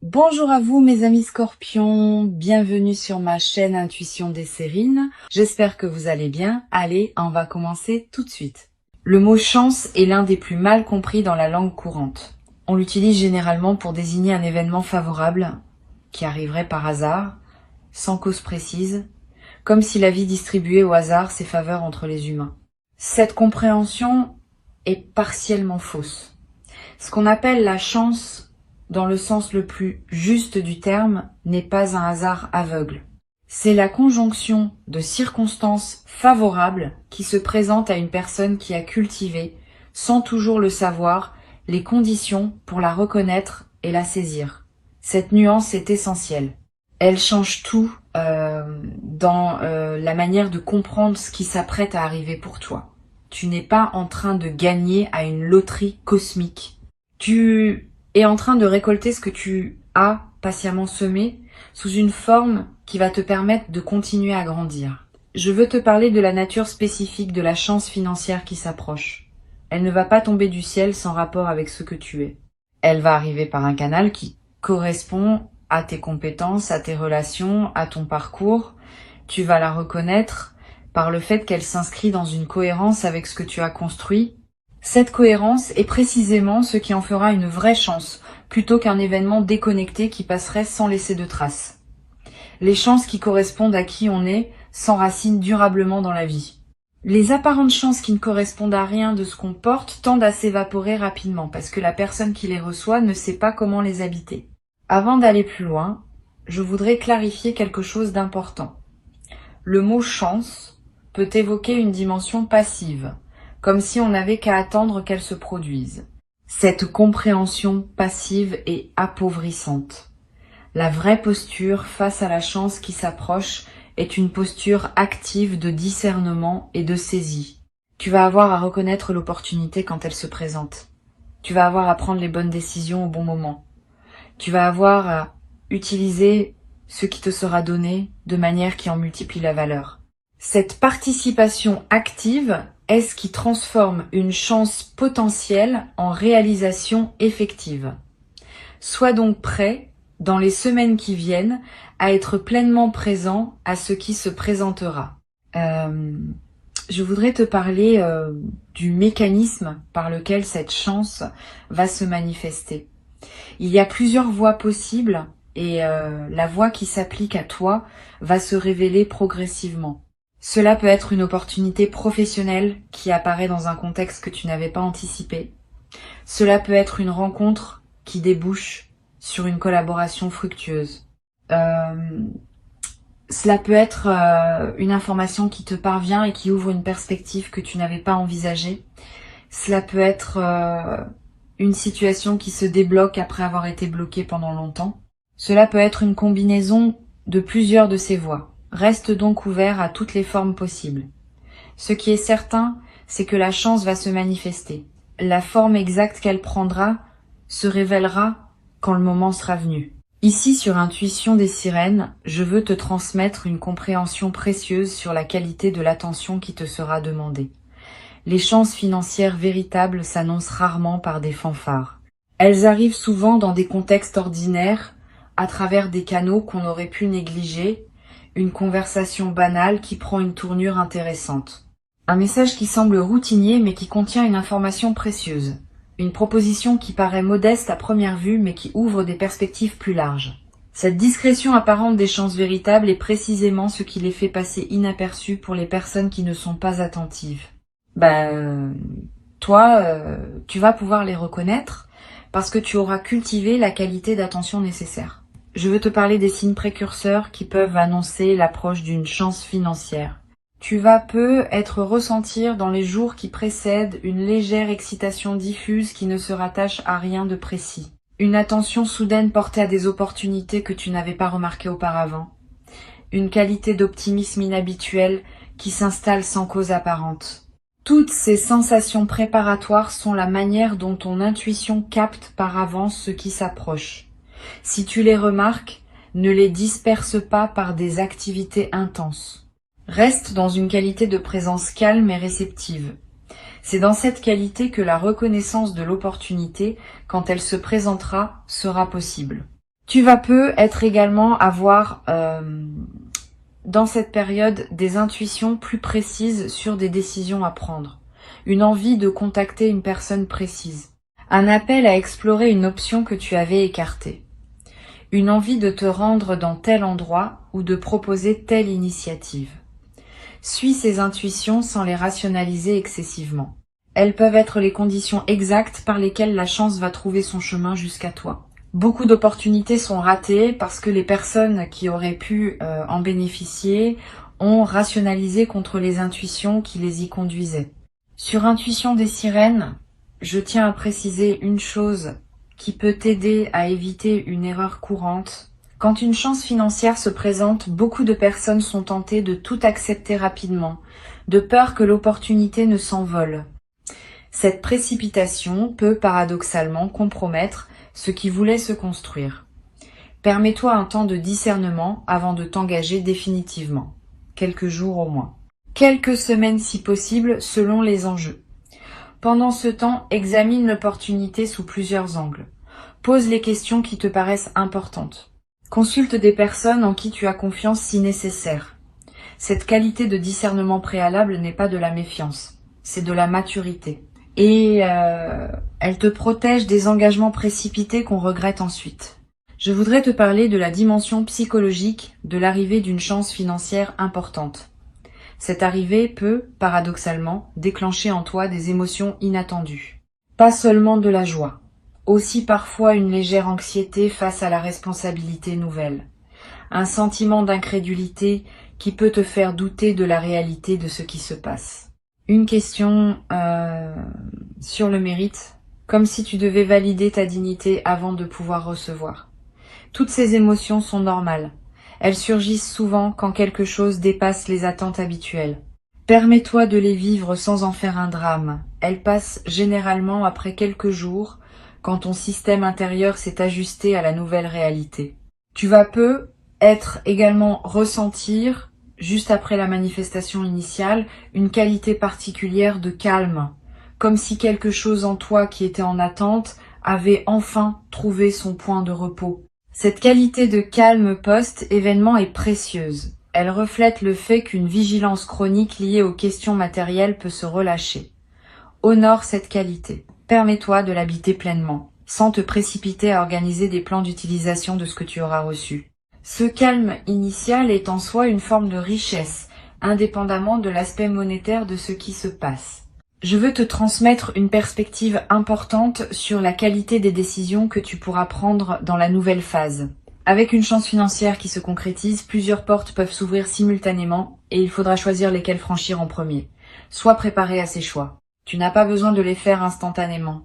Bonjour à vous mes amis scorpions, bienvenue sur ma chaîne Intuition des Sérines. J'espère que vous allez bien. Allez, on va commencer tout de suite. Le mot chance est l'un des plus mal compris dans la langue courante. On l'utilise généralement pour désigner un événement favorable qui arriverait par hasard, sans cause précise, comme si la vie distribuait au hasard ses faveurs entre les humains. Cette compréhension est partiellement fausse. Ce qu'on appelle la chance, dans le sens le plus juste du terme, n'est pas un hasard aveugle. C'est la conjonction de circonstances favorables qui se présentent à une personne qui a cultivé, sans toujours le savoir, les conditions pour la reconnaître et la saisir. Cette nuance est essentielle. Elle change tout dans la manière de comprendre ce qui s'apprête à arriver pour toi. Tu n'es pas en train de gagner à une loterie cosmique. Tu es en train de récolter ce que tu as patiemment semé sous une forme qui va te permettre de continuer à grandir. Je veux te parler de la nature spécifique de la chance financière qui s'approche. Elle ne va pas tomber du ciel sans rapport avec ce que tu es. Elle va arriver par un canal qui correspond à tes compétences, à tes relations, à ton parcours. Tu vas la reconnaître par le fait qu'elle s'inscrit dans une cohérence avec ce que tu as construit. Cette cohérence est précisément ce qui en fera une vraie chance, plutôt qu'un événement déconnecté qui passerait sans laisser de traces. Les chances qui correspondent à qui on est s'enracinent durablement dans la vie. Les apparentes chances qui ne correspondent à rien de ce qu'on porte tendent à s'évaporer rapidement, parce que la personne qui les reçoit ne sait pas comment les habiter. Avant d'aller plus loin, je voudrais clarifier quelque chose d'important. Le mot chance peut évoquer une dimension passive, comme si on n'avait qu'à attendre qu'elle se produise. Cette compréhension passive est appauvrissante. La vraie posture face à la chance qui s'approche est une posture active de discernement et de saisie. Tu vas avoir à reconnaître l'opportunité quand elle se présente. Tu vas avoir à prendre les bonnes décisions au bon moment. Tu vas avoir à utiliser ce qui te sera donné de manière qui en multiplie la valeur. Cette participation active est ce qui transforme une chance potentielle en réalisation effective. Sois donc prêt, dans les semaines qui viennent, à être pleinement présent à ce qui se présentera. Je voudrais te parler du mécanisme par lequel cette chance va se manifester. Il y a plusieurs voies possibles et la voie qui s'applique à toi va se révéler progressivement. Cela peut être une opportunité professionnelle qui apparaît dans un contexte que tu n'avais pas anticipé. Cela peut être une rencontre qui débouche sur une collaboration fructueuse. Cela peut être une information qui te parvient et qui ouvre une perspective que tu n'avais pas envisagée. Cela peut être une situation qui se débloque après avoir été bloquée pendant longtemps. Cela peut être une combinaison de plusieurs de ces voies. Reste donc ouvert à toutes les formes possibles. Ce qui est certain, c'est que la chance va se manifester. La forme exacte qu'elle prendra se révélera quand le moment sera venu. Ici, sur Intuition des Sirènes, je veux te transmettre une compréhension précieuse sur la qualité de l'attention qui te sera demandée. Les chances financières véritables s'annoncent rarement par des fanfares. Elles arrivent souvent dans des contextes ordinaires, à travers des canaux qu'on aurait pu négliger, une conversation banale qui prend une tournure intéressante. Un message qui semble routinier mais qui contient une information précieuse. Une proposition qui paraît modeste à première vue mais qui ouvre des perspectives plus larges. Cette discrétion apparente des chances véritables est précisément ce qui les fait passer inaperçus pour les personnes qui ne sont pas attentives. Toi, tu vas pouvoir les reconnaître parce que tu auras cultivé la qualité d'attention nécessaire. Je veux te parler des signes précurseurs qui peuvent annoncer l'approche d'une chance financière. Tu vas être ressentir dans les jours qui précèdent une légère excitation diffuse qui ne se rattache à rien de précis. Une attention soudaine portée à des opportunités que tu n'avais pas remarquées auparavant. Une qualité d'optimisme inhabituel qui s'installe sans cause apparente. Toutes ces sensations préparatoires sont la manière dont ton intuition capte par avance ce qui s'approche. Si tu les remarques, ne les disperse pas par des activités intenses. Reste dans une qualité de présence calme et réceptive. C'est dans cette qualité que la reconnaissance de l'opportunité, quand elle se présentera, sera possible. Tu vas peu être également avoir dans cette période des intuitions plus précises sur des décisions à prendre, une envie de contacter une personne précise, un appel à explorer une option que tu avais écartée, une envie de te rendre dans tel endroit ou de proposer telle initiative. Suis ces intuitions sans les rationaliser excessivement. Elles peuvent être les conditions exactes par lesquelles la chance va trouver son chemin jusqu'à toi. Beaucoup d'opportunités sont ratées parce que les personnes qui auraient pu en bénéficier ont rationalisé contre les intuitions qui les y conduisaient. Sur Intuition des sirènes, je tiens à préciser une chose qui peut t'aider à éviter une erreur courante. Quand une chance financière se présente, beaucoup de personnes sont tentées de tout accepter rapidement, de peur que l'opportunité ne s'envole. Cette précipitation peut paradoxalement compromettre ce qui voulait se construire. Permets-toi un temps de discernement avant de t'engager définitivement, quelques jours au moins. Quelques semaines si possible selon les enjeux. Pendant ce temps, examine l'opportunité sous plusieurs angles. Pose les questions qui te paraissent importantes. Consulte des personnes en qui tu as confiance si nécessaire. Cette qualité de discernement préalable n'est pas de la méfiance, c'est de la maturité. Et elle te protège des engagements précipités qu'on regrette ensuite. Je voudrais te parler de la dimension psychologique de l'arrivée d'une chance financière importante. Cette arrivée peut, paradoxalement, déclencher en toi des émotions inattendues. Pas seulement de la joie, aussi parfois une légère anxiété face à la responsabilité nouvelle. Un sentiment d'incrédulité qui peut te faire douter de la réalité de ce qui se passe. Une question sur le mérite, comme si tu devais valider ta dignité avant de pouvoir recevoir. Toutes ces émotions sont normales. Elles surgissent souvent quand quelque chose dépasse les attentes habituelles. Permets-toi de les vivre sans en faire un drame. Elles passent généralement après quelques jours, quand ton système intérieur s'est ajusté à la nouvelle réalité. Tu vas peu être également ressentir, juste après la manifestation initiale, une qualité particulière de calme, comme si quelque chose en toi qui était en attente avait enfin trouvé son point de repos. Cette qualité de calme post-événement est précieuse. Elle reflète le fait qu'une vigilance chronique liée aux questions matérielles peut se relâcher. Honore cette qualité. Permets-toi de l'habiter pleinement, sans te précipiter à organiser des plans d'utilisation de ce que tu auras reçu. Ce calme initial est en soi une forme de richesse, indépendamment de l'aspect monétaire de ce qui se passe. Je veux te transmettre une perspective importante sur la qualité des décisions que tu pourras prendre dans la nouvelle phase. Avec une chance financière qui se concrétise, plusieurs portes peuvent s'ouvrir simultanément et il faudra choisir lesquelles franchir en premier. Sois préparé à ces choix. Tu n'as pas besoin de les faire instantanément.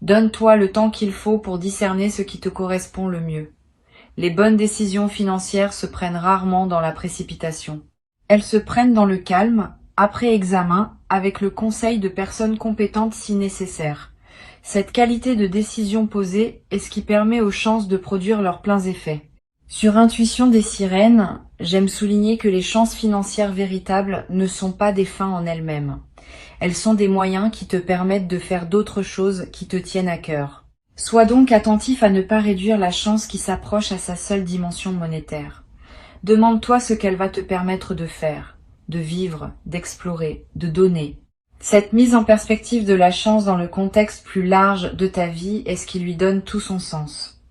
Donne-toi le temps qu'il faut pour discerner ce qui te correspond le mieux. Les bonnes décisions financières se prennent rarement dans la précipitation. Elles se prennent dans le calme, après examen, avec le conseil de personnes compétentes si nécessaire. Cette qualité de décision posée est ce qui permet aux chances de produire leurs pleins effets. Sur Intuition des sirènes, j'aime souligner que les chances financières véritables ne sont pas des fins en elles-mêmes. Elles sont des moyens qui te permettent de faire d'autres choses qui te tiennent à cœur. Sois donc attentif à ne pas réduire la chance qui s'approche à sa seule dimension monétaire. Demande-toi ce qu'elle va te permettre de faire, de vivre, d'explorer, de donner. Cette mise en perspective de la chance dans le contexte plus large de ta vie est ce qui lui donne tout son sens.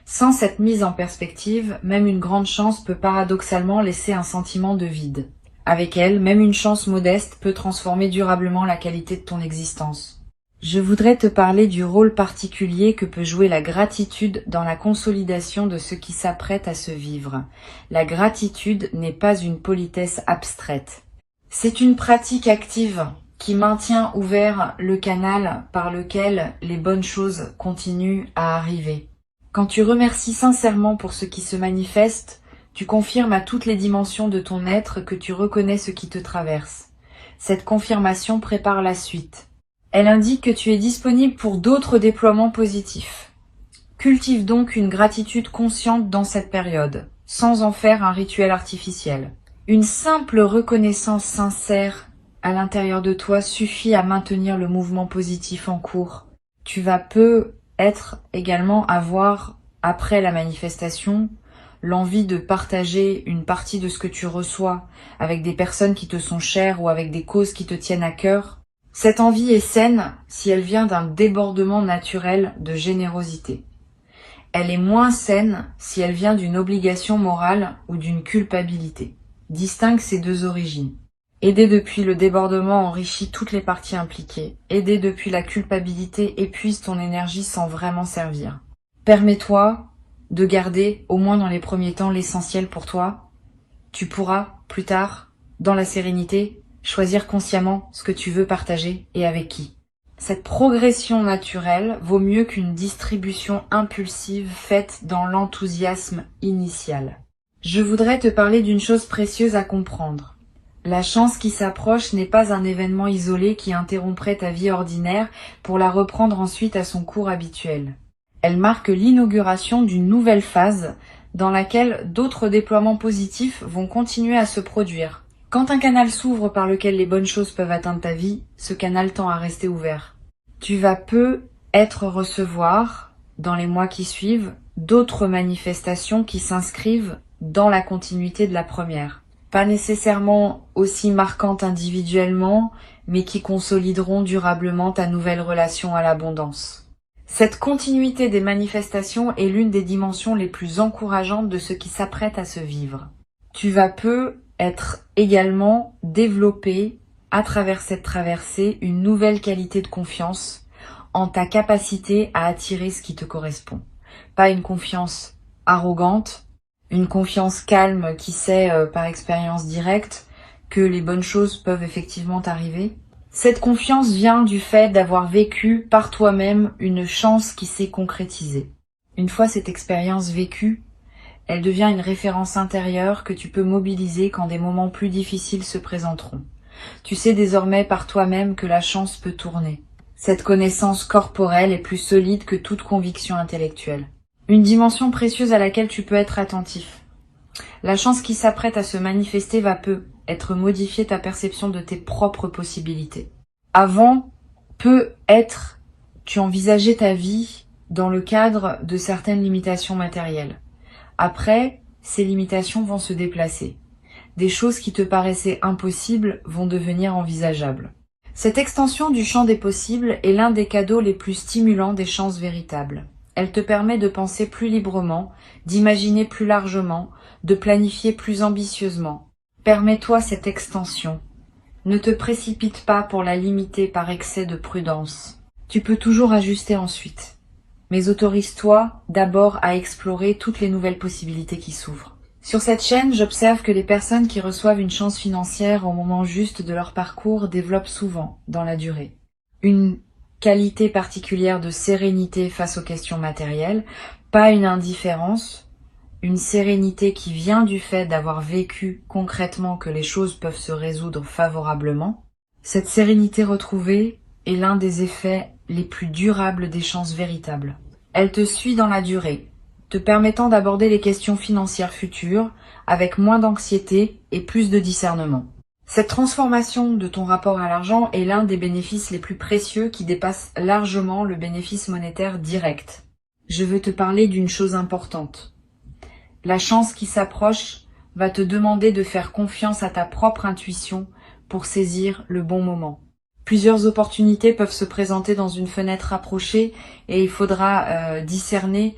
Sans cette mise en perspective, même une grande chance peut paradoxalement laisser un sentiment de vide. Avec elle, même une chance modeste peut transformer durablement la qualité de ton existence. Je voudrais te parler du rôle particulier que peut jouer la gratitude dans la consolidation de ce qui s'apprête à se vivre. La gratitude n'est pas une politesse abstraite. C'est une pratique active qui maintient ouvert le canal par lequel les bonnes choses continuent à arriver. Quand tu remercies sincèrement pour ce qui se manifeste, tu confirmes à toutes les dimensions de ton être que tu reconnais ce qui te traverse. Cette confirmation prépare la suite. Elle indique que tu es disponible pour d'autres déploiements positifs. Cultive donc une gratitude consciente dans cette période, sans en faire un rituel artificiel. Une simple reconnaissance sincère à l'intérieur de toi suffit à maintenir le mouvement positif en cours. Tu vas peut-être également avoir après la manifestation, l'envie de partager une partie de ce que tu reçois avec des personnes qui te sont chères ou avec des causes qui te tiennent à cœur, cette envie est saine si elle vient d'un débordement naturel de générosité. Elle est moins saine si elle vient d'une obligation morale ou d'une culpabilité. Distingue ces deux origines. Aider depuis le débordement enrichit toutes les parties impliquées. Aider depuis la culpabilité épuise ton énergie sans vraiment servir. Permets-toi de garder, au moins dans les premiers temps, l'essentiel pour toi. Tu pourras, plus tard, dans la sérénité, choisir consciemment ce que tu veux partager et avec qui. Cette progression naturelle vaut mieux qu'une distribution impulsive faite dans l'enthousiasme initial. Je voudrais te parler d'une chose précieuse à comprendre. La chance qui s'approche n'est pas un événement isolé qui interromprait ta vie ordinaire pour la reprendre ensuite à son cours habituel. Elle marque l'inauguration d'une nouvelle phase dans laquelle d'autres déploiements positifs vont continuer à se produire. Quand un canal s'ouvre par lequel les bonnes choses peuvent atteindre ta vie, ce canal tend à rester ouvert. Tu vas recevoir, dans les mois qui suivent, d'autres manifestations qui s'inscrivent dans la continuité de la première. Pas nécessairement aussi marquantes individuellement, mais qui consolideront durablement ta nouvelle relation à l'abondance. Cette continuité des manifestations est l'une des dimensions les plus encourageantes de ce qui s'apprête à se vivre. Tu vas être également développé à travers cette traversée une nouvelle qualité de confiance en ta capacité à attirer ce qui te correspond. Pas une confiance arrogante, une confiance calme qui sait par expérience directe que les bonnes choses peuvent effectivement t'arriver. Cette confiance vient du fait d'avoir vécu par toi-même une chance qui s'est concrétisée. Une fois cette expérience vécue, elle devient une référence intérieure que tu peux mobiliser quand des moments plus difficiles se présenteront. Tu sais désormais par toi-même que la chance peut tourner. Cette connaissance corporelle est plus solide que toute conviction intellectuelle. Une dimension précieuse à laquelle tu peux être attentif. La chance qui s'apprête à se manifester va être modifier ta perception de tes propres possibilités. Avant, tu envisageais ta vie dans le cadre de certaines limitations matérielles. Après, ces limitations vont se déplacer. Des choses qui te paraissaient impossibles vont devenir envisageables. Cette extension du champ des possibles est l'un des cadeaux les plus stimulants des chances véritables. Elle te permet de penser plus librement, d'imaginer plus largement, de planifier plus ambitieusement. Permets-toi cette extension. Ne te précipite pas pour la limiter par excès de prudence. Tu peux toujours ajuster ensuite. Mais autorise-toi d'abord à explorer toutes les nouvelles possibilités qui s'ouvrent. Sur cette chaîne, j'observe que les personnes qui reçoivent une chance financière au moment juste de leur parcours développent souvent, dans la durée, une qualité particulière de sérénité face aux questions matérielles, pas une indifférence, une sérénité qui vient du fait d'avoir vécu concrètement que les choses peuvent se résoudre favorablement. Cette sérénité retrouvée est l'un des effets les plus durables des chances véritables. Elle te suit dans la durée, te permettant d'aborder les questions financières futures avec moins d'anxiété et plus de discernement. Cette transformation de ton rapport à l'argent est l'un des bénéfices les plus précieux qui dépasse largement le bénéfice monétaire direct. Je veux te parler d'une chose importante. La chance qui s'approche va te demander de faire confiance à ta propre intuition pour saisir le bon moment. Plusieurs opportunités peuvent se présenter dans une fenêtre rapprochée et il faudra discerner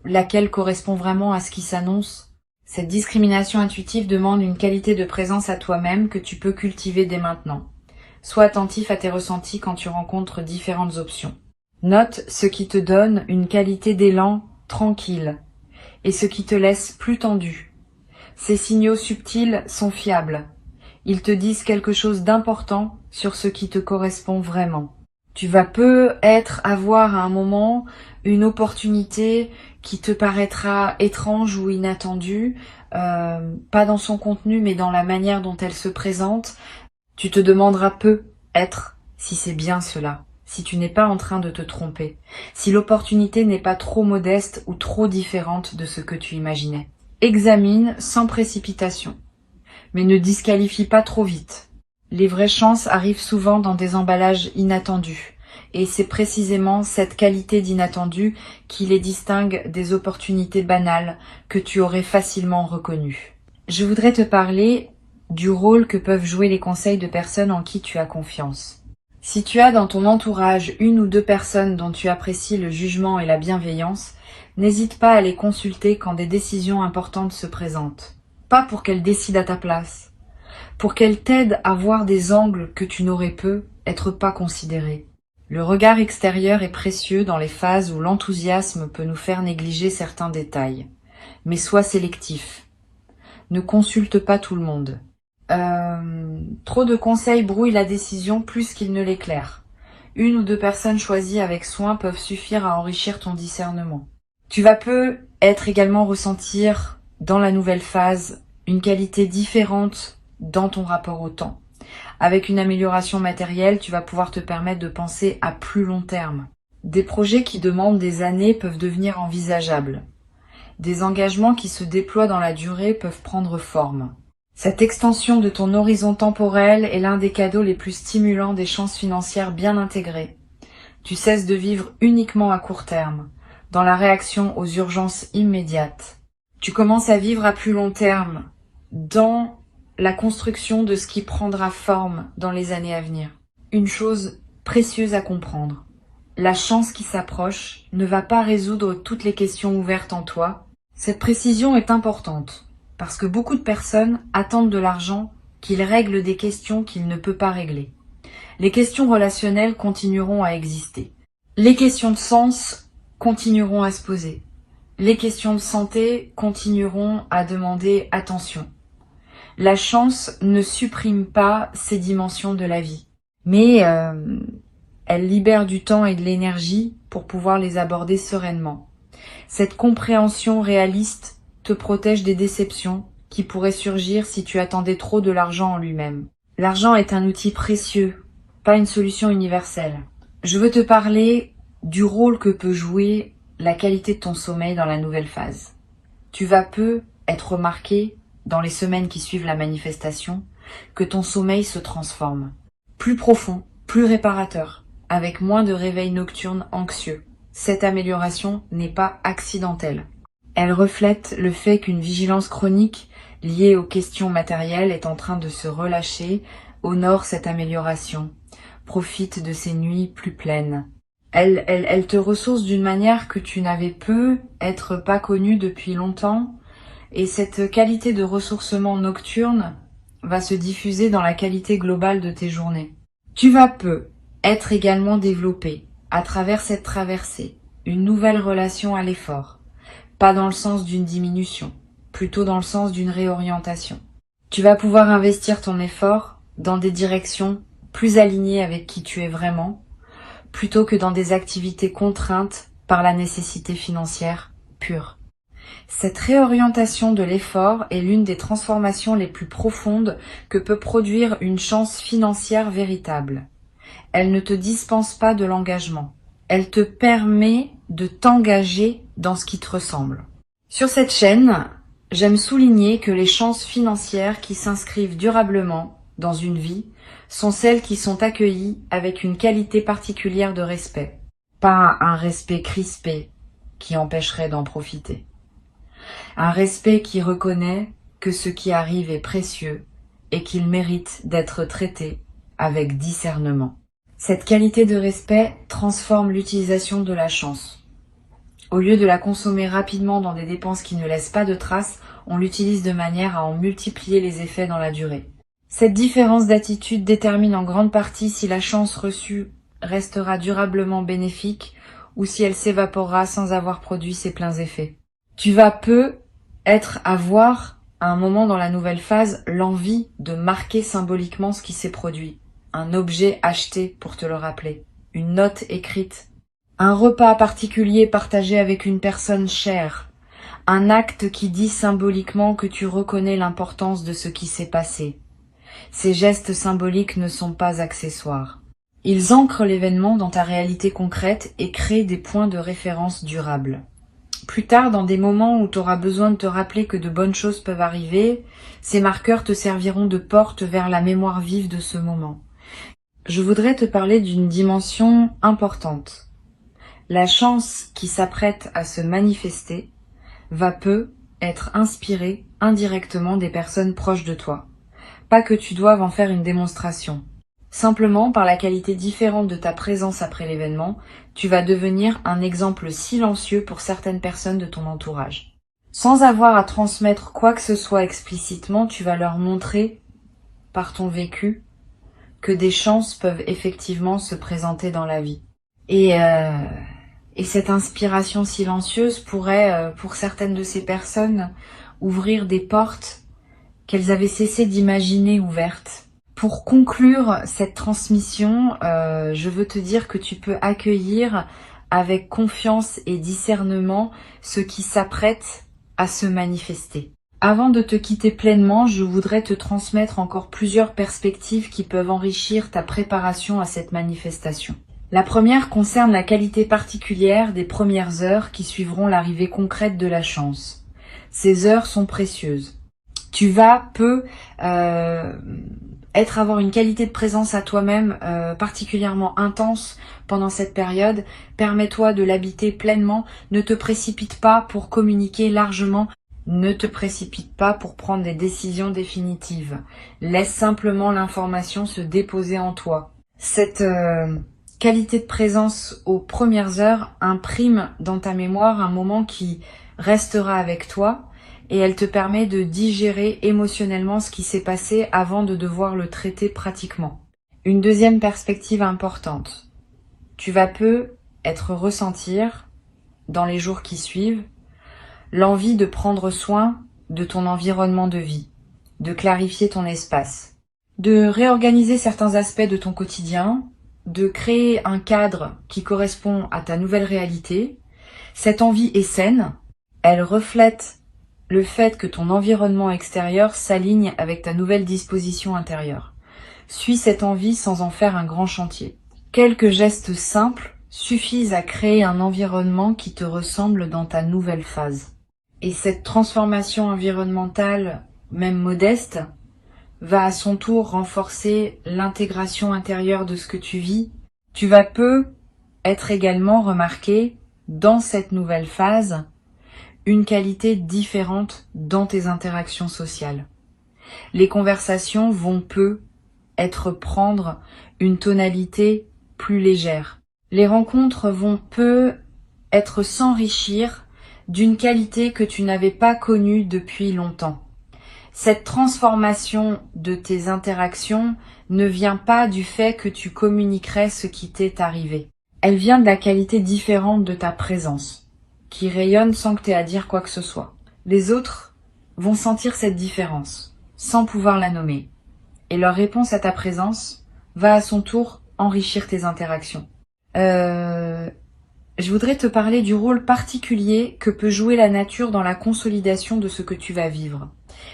laquelle correspond vraiment à ce qui s'annonce. Cette discrimination intuitive demande une qualité de présence à toi-même que tu peux cultiver dès maintenant. Sois attentif à tes ressentis quand tu rencontres différentes options. Note ce qui te donne une qualité d'élan tranquille et ce qui te laisse plus tendu. Ces signaux subtils sont fiables. Ils te disent quelque chose d'important sur ce qui te correspond vraiment. Tu vas avoir à un moment une opportunité qui te paraîtra étrange ou inattendue, pas dans son contenu mais dans la manière dont elle se présente. Tu te demanderas si c'est bien cela, si tu n'es pas en train de te tromper, si l'opportunité n'est pas trop modeste ou trop différente de ce que tu imaginais. Examine sans précipitation, mais ne disqualifie pas trop vite. Les vraies chances arrivent souvent dans des emballages inattendus, Et c'est précisément cette qualité d'inattendu qui les distingue des opportunités banales que tu aurais facilement reconnues. Je voudrais te parler du rôle que peuvent jouer les conseils de personnes en qui tu as confiance. Si tu as dans ton entourage une ou deux personnes dont tu apprécies le jugement et la bienveillance, n'hésite pas à les consulter quand des décisions importantes se présentent. Pas pour qu'elles décident à ta place, pour qu'elles t'aident à voir des angles que tu n'aurais pu être pas considérés. Le regard extérieur est précieux dans les phases où l'enthousiasme peut nous faire négliger certains détails. Mais sois sélectif. Ne consulte pas tout le monde. Trop de conseils brouillent la décision plus qu'ils ne l'éclairent. Une ou deux personnes choisies avec soin peuvent suffire à enrichir ton discernement. Tu vas peut-être également ressentir dans la nouvelle phase une qualité différente dans ton rapport au temps. Avec une amélioration matérielle, tu vas pouvoir te permettre de penser à plus long terme. Des projets qui demandent des années peuvent devenir envisageables. Des engagements qui se déploient dans la durée peuvent prendre forme. Cette extension de ton horizon temporel est l'un des cadeaux les plus stimulants des chances financières bien intégrées. Tu cesses de vivre uniquement à court terme, dans la réaction aux urgences immédiates. Tu commences à vivre à plus long terme, dans la construction de ce qui prendra forme dans les années à venir. Une chose précieuse à comprendre. La chance qui s'approche ne va pas résoudre toutes les questions ouvertes en toi. Cette précision est importante, parce que beaucoup de personnes attendent de l'argent qu'il règle des questions qu'il ne peut pas régler. Les questions relationnelles continueront à exister. Les questions de sens continueront à se poser. Les questions de santé continueront à demander attention. La chance ne supprime pas ces dimensions de la vie, mais elle libère du temps et de l'énergie pour pouvoir les aborder sereinement. Cette compréhension réaliste te protège des déceptions qui pourraient surgir si tu attendais trop de l'argent en lui-même. L'argent est un outil précieux, pas une solution universelle. Je veux te parler du rôle que peut jouer la qualité de ton sommeil dans la nouvelle phase. Tu vas peu être remarqué dans les semaines qui suivent la manifestation que ton sommeil se transforme. Plus profond, plus réparateur, avec moins de réveils nocturnes anxieux. Cette amélioration n'est pas accidentelle. Elle reflète le fait qu'une vigilance chronique liée aux questions matérielles est en train de se relâcher, honore cette amélioration, profite de ces nuits plus pleines. Elle te ressource d'une manière que tu n'avais peut-être pas connue depuis longtemps, et cette qualité de ressourcement nocturne va se diffuser dans la qualité globale de tes journées. Tu vas être également développé, à travers cette traversée, une nouvelle relation à l'effort. Pas dans le sens d'une diminution, plutôt dans le sens d'une réorientation. Tu vas pouvoir investir ton effort dans des directions plus alignées avec qui tu es vraiment, plutôt que dans des activités contraintes par la nécessité financière pure. Cette réorientation de l'effort est l'une des transformations les plus profondes que peut produire une chance financière véritable. Elle ne te dispense pas de l'engagement. Elle te permet de t'engager dans ce qui te ressemble. Sur cette chaîne, j'aime souligner que les chances financières qui s'inscrivent durablement dans une vie sont celles qui sont accueillies avec une qualité particulière de respect. Pas un respect crispé qui empêcherait d'en profiter. Un respect qui reconnaît que ce qui arrive est précieux et qu'il mérite d'être traité avec discernement. Cette qualité de respect transforme l'utilisation de la chance. Au lieu de la consommer rapidement dans des dépenses qui ne laissent pas de traces, on l'utilise de manière à en multiplier les effets dans la durée. Cette différence d'attitude détermine en grande partie si la chance reçue restera durablement bénéfique ou si elle s'évaporera sans avoir produit ses pleins effets. Tu vas avoir à un moment dans la nouvelle phase l'envie de marquer symboliquement ce qui s'est produit. Un objet acheté pour te le rappeler, une note écrite, un repas particulier partagé avec une personne chère, un acte qui dit symboliquement que tu reconnais l'importance de ce qui s'est passé. Ces gestes symboliques ne sont pas accessoires. Ils ancrent l'événement dans ta réalité concrète et créent des points de référence durables. Plus tard, dans des moments où tu auras besoin de te rappeler que de bonnes choses peuvent arriver, ces marqueurs te serviront de porte vers la mémoire vive de ce moment. je voudrais te parler d'une dimension importante. La chance qui s'apprête à se manifester va peu être inspirée indirectement des personnes proches de toi. Pas que tu doives en faire une démonstration. Simplement, par la qualité différente de ta présence après l'événement, tu vas devenir un exemple silencieux pour certaines personnes de ton entourage. Sans avoir à transmettre quoi que ce soit explicitement, tu vas leur montrer, par ton vécu, que des chances peuvent effectivement se présenter dans la vie. Et cette inspiration silencieuse pourrait, pour certaines de ces personnes, ouvrir des portes qu'elles avaient cessé d'imaginer ouvertes. Pour conclure cette transmission, je veux te dire que tu peux accueillir avec confiance et discernement ce qui s'apprête à se manifester. Avant de te quitter pleinement, je voudrais te transmettre encore plusieurs perspectives qui peuvent enrichir ta préparation à cette manifestation. La première concerne la qualité particulière des premières heures qui suivront l'arrivée concrète de la chance. Ces heures sont précieuses. Tu vas avoir une qualité de présence à toi-même particulièrement intense pendant cette période. Permets-toi de l'habiter pleinement. Ne te précipite pas pour communiquer largement. Ne te précipite pas pour prendre des décisions définitives. Laisse simplement l'information se déposer en toi. Cette qualité de présence aux premières heures imprime dans ta mémoire un moment qui restera avec toi et elle te permet de digérer émotionnellement ce qui s'est passé avant de devoir le traiter pratiquement. Une deuxième perspective importante. Tu vas ressentir, dans les jours qui suivent, l'envie de prendre soin de ton environnement de vie, de clarifier ton espace, de réorganiser certains aspects de ton quotidien, de créer un cadre qui correspond à ta nouvelle réalité. Cette envie est saine, elle reflète le fait que ton environnement extérieur s'aligne avec ta nouvelle disposition intérieure. Suis cette envie sans en faire un grand chantier. Quelques gestes simples suffisent à créer un environnement qui te ressemble dans ta nouvelle phase. Et cette transformation environnementale, même modeste, va à son tour renforcer l'intégration intérieure de ce que tu vis. Tu vas être également remarqué dans cette nouvelle phase une qualité différente dans tes interactions sociales. Les conversations vont prendre une tonalité plus légère. Les rencontres vont s'enrichir d'une qualité que tu n'avais pas connue depuis longtemps. Cette transformation de tes interactions ne vient pas du fait que tu communiquerais ce qui t'est arrivé. Elle vient de la qualité différente de ta présence, qui rayonne sans que tu aies à dire quoi que ce soit. Les autres vont sentir cette différence, sans pouvoir la nommer. Et leur réponse à ta présence va à son tour enrichir tes interactions. Je voudrais te parler du rôle particulier que peut jouer la nature dans la consolidation de ce que tu vas vivre.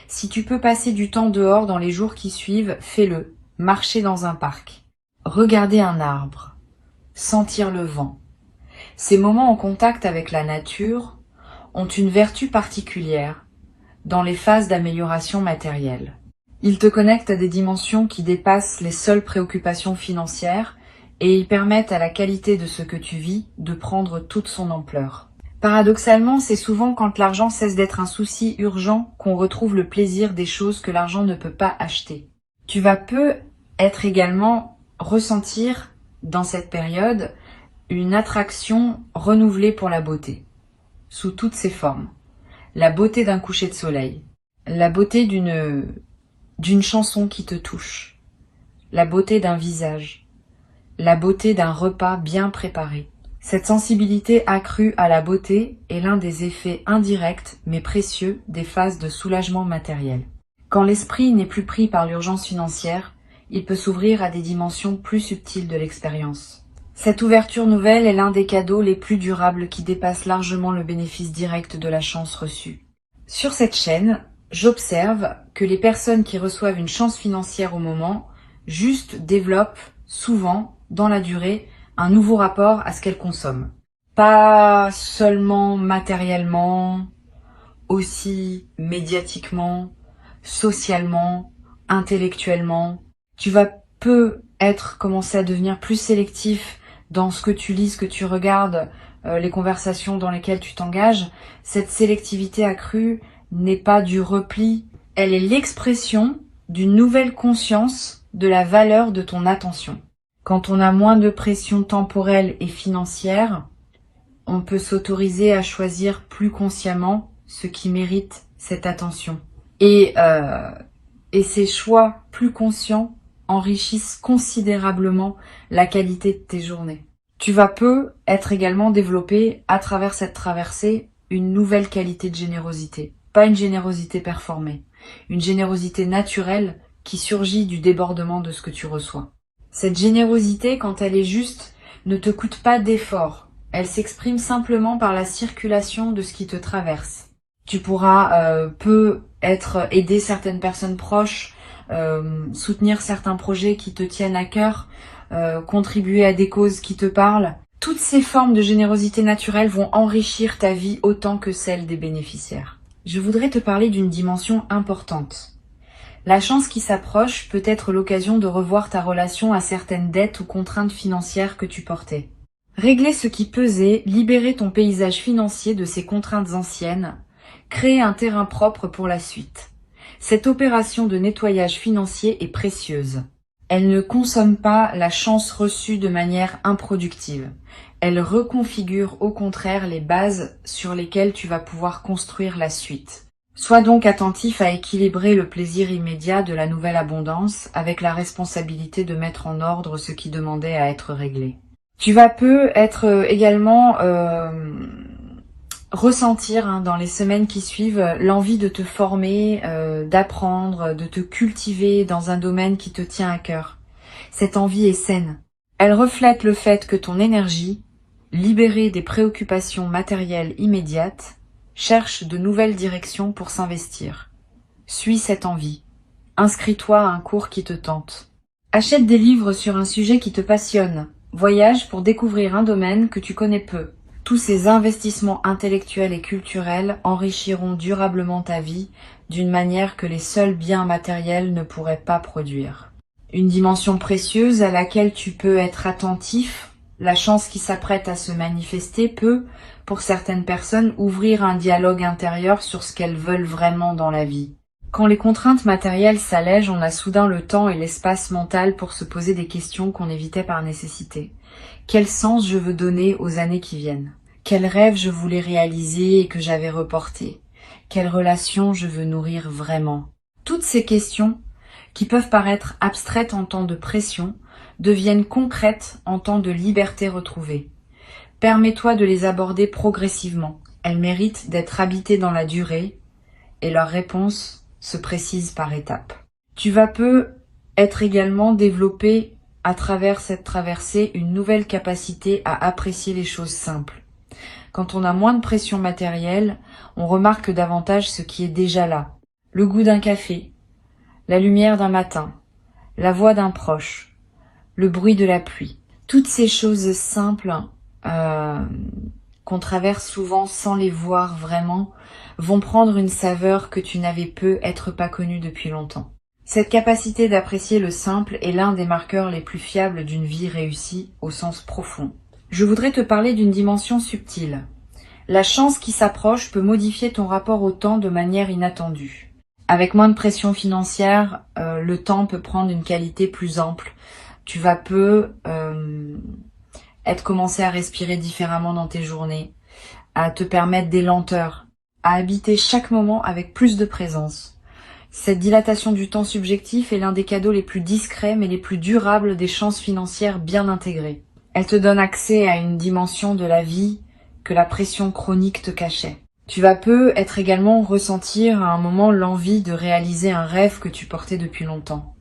Si tu peux passer du temps dehors dans les jours qui suivent, fais-le. Marcher dans un parc, regarder un arbre, sentir le vent. Ces moments en contact avec la nature ont une vertu particulière dans les phases d'amélioration matérielle. Ils te connectent à des dimensions qui dépassent les seules préoccupations financières et ils permettent à la qualité de ce que tu vis de prendre toute son ampleur. Paradoxalement, c'est souvent quand l'argent cesse d'être un souci urgent qu'on retrouve le plaisir des choses que l'argent ne peut pas acheter. Tu vas également ressentir dans cette période une attraction renouvelée pour la beauté, sous toutes ses formes. La beauté d'un coucher de soleil, la beauté d'une chanson qui te touche, la beauté d'un visage, la beauté d'un repas bien préparé. Cette sensibilité accrue à la beauté est l'un des effets indirects mais précieux des phases de soulagement matériel. Quand l'esprit n'est plus pris par l'urgence financière, il peut s'ouvrir à des dimensions plus subtiles de l'expérience. Cette ouverture nouvelle est l'un des cadeaux les plus durables qui dépasse largement le bénéfice direct de la chance reçue. Sur cette chaîne, j'observe que les personnes qui reçoivent une chance financière au moment, juste développent souvent, dans la durée, un nouveau rapport à ce qu'elles consomment. Pas seulement matériellement, aussi médiatiquement, socialement, intellectuellement. Tu vas peux commencer à devenir plus sélectif dans ce que tu lis, ce que tu regardes, les conversations dans lesquelles tu t'engages. Cette sélectivité accrue n'est pas du repli, elle est l'expression d'une nouvelle conscience de la valeur de ton attention. Quand on a moins de pression temporelle et financière, on peut s'autoriser à choisir plus consciemment ce qui mérite cette attention. Et ces choix plus conscients enrichissent considérablement la qualité de tes journées. Tu vas être également développé à travers cette traversée une nouvelle qualité de générosité. Pas une générosité performée, une générosité naturelle qui surgit du débordement de ce que tu reçois. Cette générosité, quand elle est juste, ne te coûte pas d'effort. Elle s'exprime simplement par la circulation de ce qui te traverse. Tu pourras aider certaines personnes proches, soutenir certains projets qui te tiennent à cœur, contribuer à des causes qui te parlent. Toutes ces formes de générosité naturelle vont enrichir ta vie autant que celle des bénéficiaires. Je voudrais te parler d'une dimension importante. La chance qui s'approche peut être l'occasion de revoir ta relation à certaines dettes ou contraintes financières que tu portais. Régler ce qui pesait, libérer ton paysage financier de ces contraintes anciennes, créer un terrain propre pour la suite. Cette opération de nettoyage financier est précieuse. Elle ne consomme pas la chance reçue de manière improductive. Elle reconfigure au contraire les bases sur lesquelles tu vas pouvoir construire la suite. Sois donc attentif à équilibrer le plaisir immédiat de la nouvelle abondance avec la responsabilité de mettre en ordre ce qui demandait à être réglé. Tu vas être également ressentir dans les semaines qui suivent l'envie de te former, d'apprendre, de te cultiver dans un domaine qui te tient à cœur. Cette envie est saine. Elle reflète le fait que ton énergie, libérée des préoccupations matérielles immédiates, cherche de nouvelles directions pour s'investir. Suis cette envie. Inscris-toi à un cours qui te tente. Achète des livres sur un sujet qui te passionne. Voyage pour découvrir un domaine que tu connais peu. Tous ces investissements intellectuels et culturels enrichiront durablement ta vie d'une manière que les seuls biens matériels ne pourraient pas produire. Une dimension précieuse à laquelle tu peux être attentif, la chance qui s'apprête à se manifester peut, pour certaines personnes, ouvrir un dialogue intérieur sur ce qu'elles veulent vraiment dans la vie. Quand les contraintes matérielles s'allègent, on a soudain le temps et l'espace mental pour se poser des questions qu'on évitait par nécessité. Quel sens je veux donner aux années qui viennent? Quel rêve je voulais réaliser et que j'avais reporté? Quelle relation je veux nourrir vraiment? Toutes ces questions, qui peuvent paraître abstraites en temps de pression, deviennent concrètes en temps de liberté retrouvée. Permets-toi de les aborder progressivement. Elles méritent d'être habitées dans la durée et leurs réponses se précisent par étapes. Tu vas être également développé à travers cette traversée une nouvelle capacité à apprécier les choses simples. Quand on a moins de pression matérielle, on remarque davantage ce qui est déjà là. Le goût d'un café, la lumière d'un matin, la voix d'un proche, le bruit de la pluie. Toutes ces choses simples qu'on traverse souvent sans les voir vraiment vont prendre une saveur que tu n'avais peut-être pas connue depuis longtemps. Cette capacité d'apprécier le simple est l'un des marqueurs les plus fiables d'une vie réussie au sens profond. Je voudrais te parler d'une dimension subtile. La chance qui s'approche peut modifier ton rapport au temps de manière inattendue. Avec moins de pression financière, le temps peut prendre une qualité plus ample. Tu vas commencer à respirer différemment dans tes journées, à te permettre des lenteurs, à habiter chaque moment avec plus de présence. Cette dilatation du temps subjectif est l'un des cadeaux les plus discrets mais les plus durables des chances financières bien intégrées. Elle te donne accès à une dimension de la vie que la pression chronique te cachait. Tu vas être également ressentir à un moment l'envie de réaliser un rêve que tu portais depuis longtemps,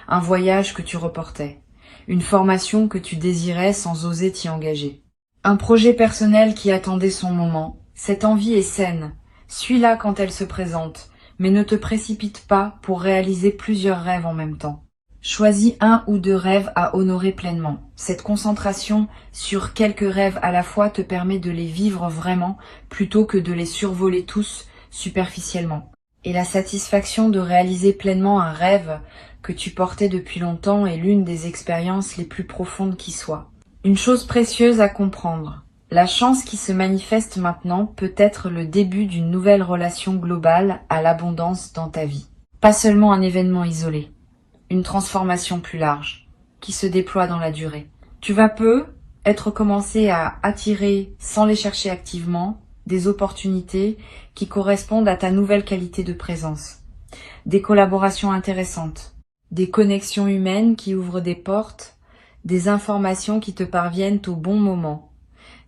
un voyage que tu reportais, une formation que tu désirais sans oser t'y engager, un projet personnel qui attendait son moment. Cette envie est saine, suis-la quand elle se présente, mais ne te précipite pas pour réaliser plusieurs rêves en même temps. Choisis 1 ou 2 rêves à honorer pleinement. Cette concentration sur quelques rêves à la fois te permet de les vivre vraiment plutôt que de les survoler tous superficiellement. Et la satisfaction de réaliser pleinement un rêve que tu portais depuis longtemps est l'une des expériences les plus profondes qui soient. Une chose précieuse à comprendre. La chance qui se manifeste maintenant peut être le début d'une nouvelle relation globale à l'abondance dans ta vie. Pas seulement un événement isolé, une transformation plus large, qui se déploie dans la durée. Tu vas être commencé à attirer, sans les chercher activement, des opportunités qui correspondent à ta nouvelle qualité de présence. Des collaborations intéressantes, des connexions humaines qui ouvrent des portes, des informations qui te parviennent au bon moment.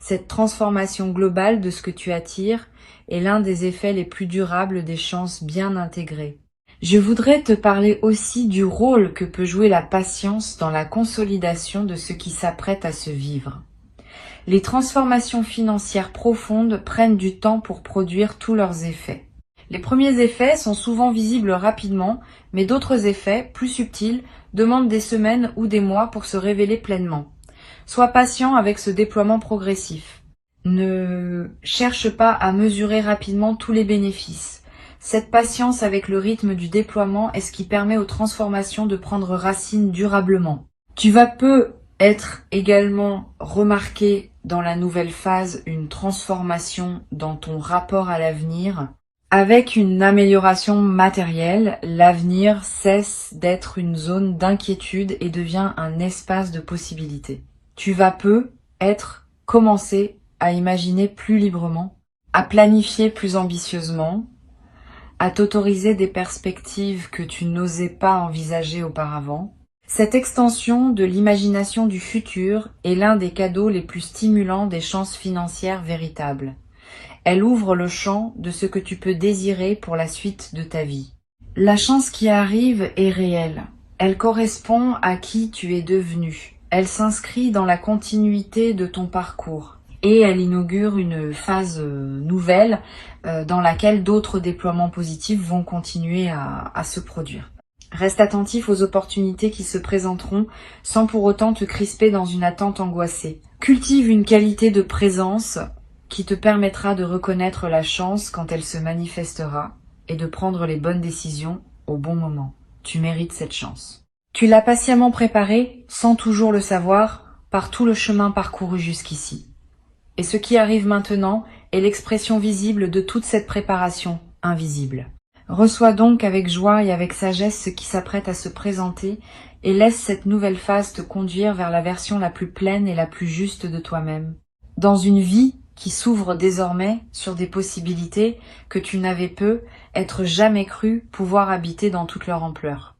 Cette transformation globale de ce que tu attires est l'un des effets les plus durables des chances bien intégrées. Je voudrais te parler aussi du rôle que peut jouer la patience dans la consolidation de ce qui s'apprête à se vivre. Les transformations financières profondes prennent du temps pour produire tous leurs effets. Les premiers effets sont souvent visibles rapidement, mais d'autres effets, plus subtils, demandent des semaines ou des mois pour se révéler pleinement. Sois patient avec ce déploiement progressif. Ne cherche pas à mesurer rapidement tous les bénéfices. Cette patience avec le rythme du déploiement est ce qui permet aux transformations de prendre racine durablement. Tu vas être également remarqué dans la nouvelle phase une transformation dans ton rapport à l'avenir. Avec une amélioration matérielle, l'avenir cesse d'être une zone d'inquiétude et devient un espace de possibilités. Tu vas commencer à imaginer plus librement, à planifier plus ambitieusement, à t'autoriser des perspectives que tu n'osais pas envisager auparavant. Cette extension de l'imagination du futur est l'un des cadeaux les plus stimulants des chances financières véritables. Elle ouvre le champ de ce que tu peux désirer pour la suite de ta vie. La chance qui arrive est réelle. Elle correspond à qui tu es devenu. Elle s'inscrit dans la continuité de ton parcours. Et elle inaugure une phase nouvelle dans laquelle d'autres déploiements positifs vont continuer à se produire. Reste attentif aux opportunités qui se présenteront sans pour autant te crisper dans une attente angoissée. Cultive une qualité de présence qui te permettra de reconnaître la chance quand elle se manifestera et de prendre les bonnes décisions au bon moment. Tu mérites cette chance. Tu l'as patiemment préparée, sans toujours le savoir, par tout le chemin parcouru jusqu'ici. Et ce qui arrive maintenant est l'expression visible de toute cette préparation invisible. Reçois donc avec joie et avec sagesse ce qui s'apprête à se présenter et laisse cette nouvelle phase te conduire vers la version la plus pleine et la plus juste de toi-même. Dans une vie qui s'ouvre désormais sur des possibilités que tu n'avais être jamais cru pouvoir habiter dans toute leur ampleur.